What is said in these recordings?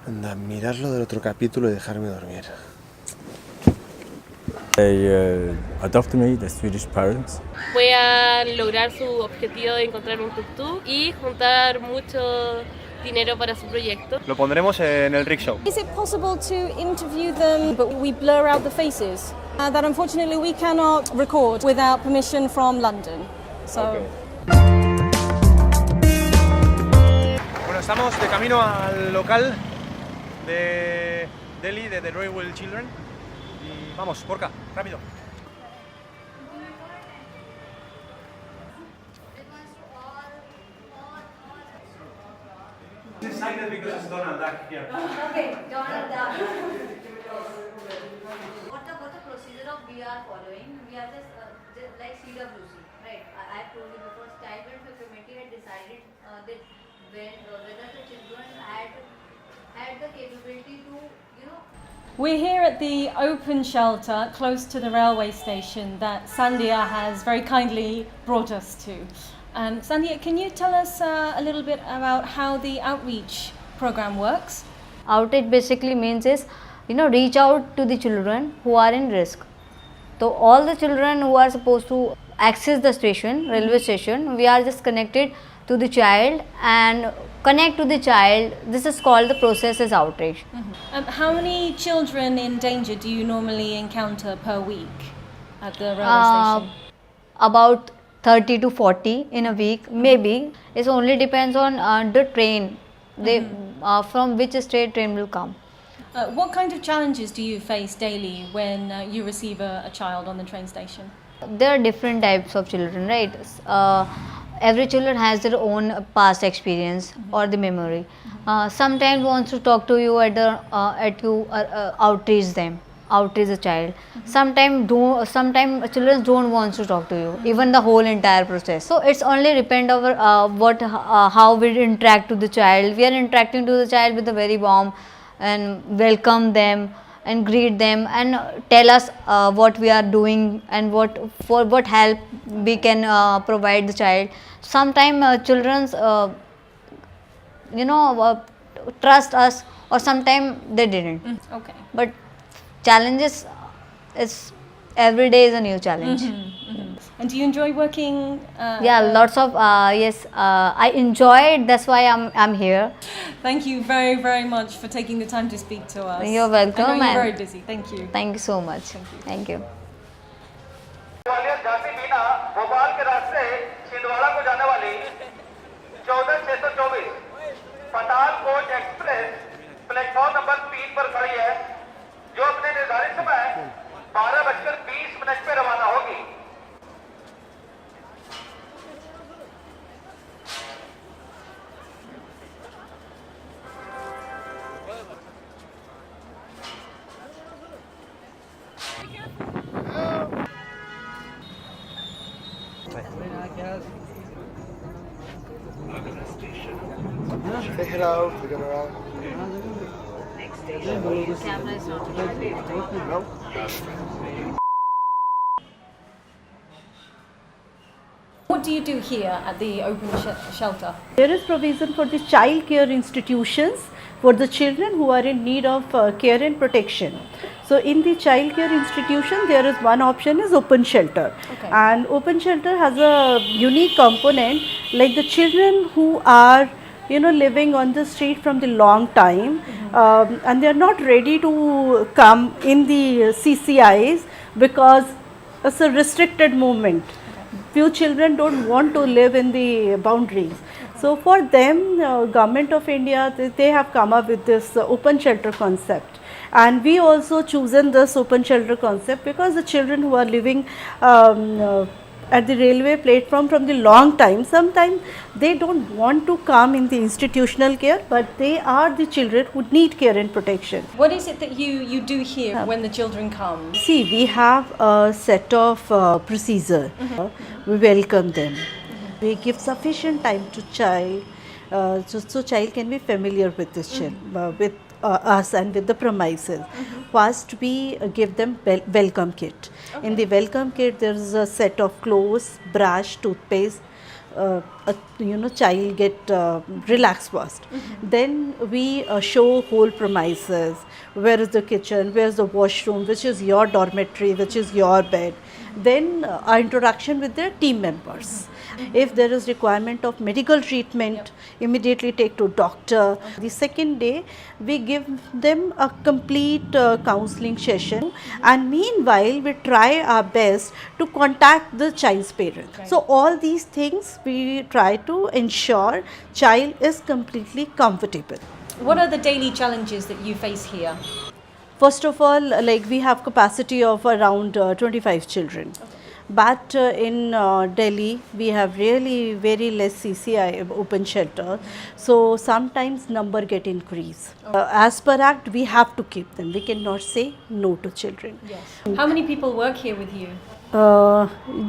Anda, mirar lo del otro capítulo y dejarme dormir. They adopted me, the Swedish parents. Puedan lograr su objetivo de encontrar un tuk-tuk y juntar mucho dinero para su proyecto. Lo pondremos en el rickshaw. Is it possible to interview them, but we blur out the faces? That unfortunately we cannot record without permission from London. So. Okay. Bueno, estamos de camino al local de Delhi, de The Royal Children. Y vamos, Gorka, rápido. Excited because it's Donald Duck here. Okay, Donald Duck. What the procedure of we are following? We are just like CWC, right? I told you before, Child Welfare Committee had decided that whether the children had the capability to, We're here at the open shelter close to the railway station that Sandhya has very kindly brought us to. Sandhya, can you tell us a little bit about how the outreach program works? Outreach basically means is, reach out to the children who are in risk. So all the children who are supposed to access the station, railway station, we are just connected to the child and connect to the child. This is called the process as outreach. How many children in danger do you normally encounter per week at the railway station? About 30 to 40 in a week, maybe. It only depends on the train, from which state train will come. What kind of challenges do you face daily when you receive a child on the train station? There are different types of children, right? Every children has their own past experience or the memory. Sometimes wants to talk to you outreach the child. Sometimes children don't want to talk to you, even the whole entire process. So it's only depend over how we interact to the child. We are interacting to the child with a very warm and welcome them and greet them and tell us what we are doing and what help we can provide the child. Sometimes children trust us, or sometimes they didn't. Okay. But challenges is every day is a new challenge. And do you enjoy working? Lots of yes. I enjoy it. That's why I'm here. Thank you very, very much for taking the time to speak to us. You're welcome. I know you're and very busy. Thank you. Thank you so much. Thank you. जाती बीना भोपाल के रास्ते छिंदवाड़ा को जाने वाली 14624 Pathankot express platform number 3 पर खड़ी है, जो अपने निर्धारित समय 12:20 पे रवाना होगी. Check it out, look it around. Camera is not No? What do you do here at the open shelter? There is provision for the child care institutions for the children who are in need of care and protection. So in the child care institution, there is one option is open shelter. Okay. And open shelter has a unique component, like the children who are living on the street from the long time, and they are not ready to come in the CCIs because it's a restricted movement. Few children don't want to live in the boundaries. So for them, Government of India, they have come up with this open shelter concept. And we also chosen this open shelter concept because the children who are living at the railway platform from the long time, sometimes they don't want to come in the institutional care, but they are the children who need care and protection. What is it that you do here when the children come? See, we have a set of procedure. We welcome them. We give sufficient time to child, so child can be familiar with this child, with us and with the premises. First, we give them welcome kit. In the welcome kit, there is a set of clothes, brush, toothpaste, child get relaxed first. Then we show whole premises. Where is the kitchen? Where is the washroom? Which is your dormitory? Which is your bed? Then our interaction with their team members. If there is requirement of medical treatment, immediately take to doctor. The second day, we give them a complete counseling session, and meanwhile we try our best to contact the child's parents. So all these things we try to ensure child is completely comfortable. What are the daily challenges that you face here? First of all, like we have capacity of around 25 children. But in Delhi, we have really very less CCI open shelter. So sometimes number get increased. As per Act, we have to keep them. We cannot say no to children. Yes. How many people work here with you?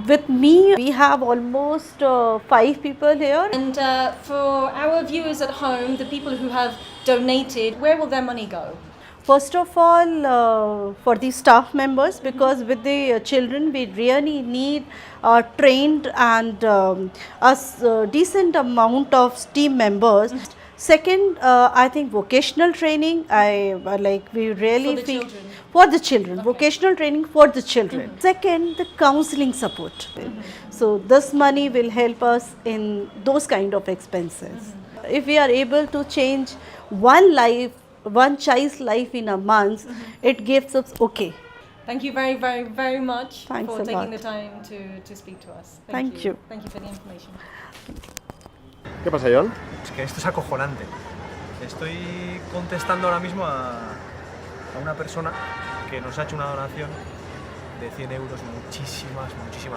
With me, we have almost 5 people here. And for our viewers at home, the people who have donated, where will their money go? First of all, for the staff members, because with the children we really need trained and a decent amount of team members. Second, I think vocational training. We really For the feel children. for the children. Vocational training for the children. Second, the counseling support. So this money will help us in those kind of expenses. If we are able to change one child's life in a month, it gives us okay. Thank you very, very, very much Thanks for a taking lot. the time to speak to us. Thank you. Thank you for the information. ¿Qué pasa, John? Es que esto es acojonante. Estoy contestando ahora mismo a una persona que nos ha hecho una donación de 100 euros. Muchísimas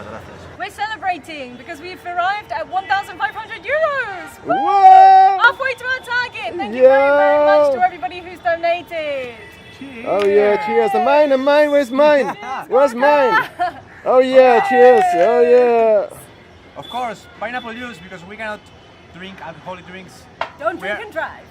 gracias. We're celebrating because we've arrived at 1,500 euros. Whoa! Halfway to our target. Thank you very, very much to everybody who's donated. Oh yeah, cheers. And mine, where's mine? Where's mine? Oh yeah, cheers. Oh yeah. Of course, pineapple juice because we cannot drink alcoholic drinks. Don't We are- drink and drive.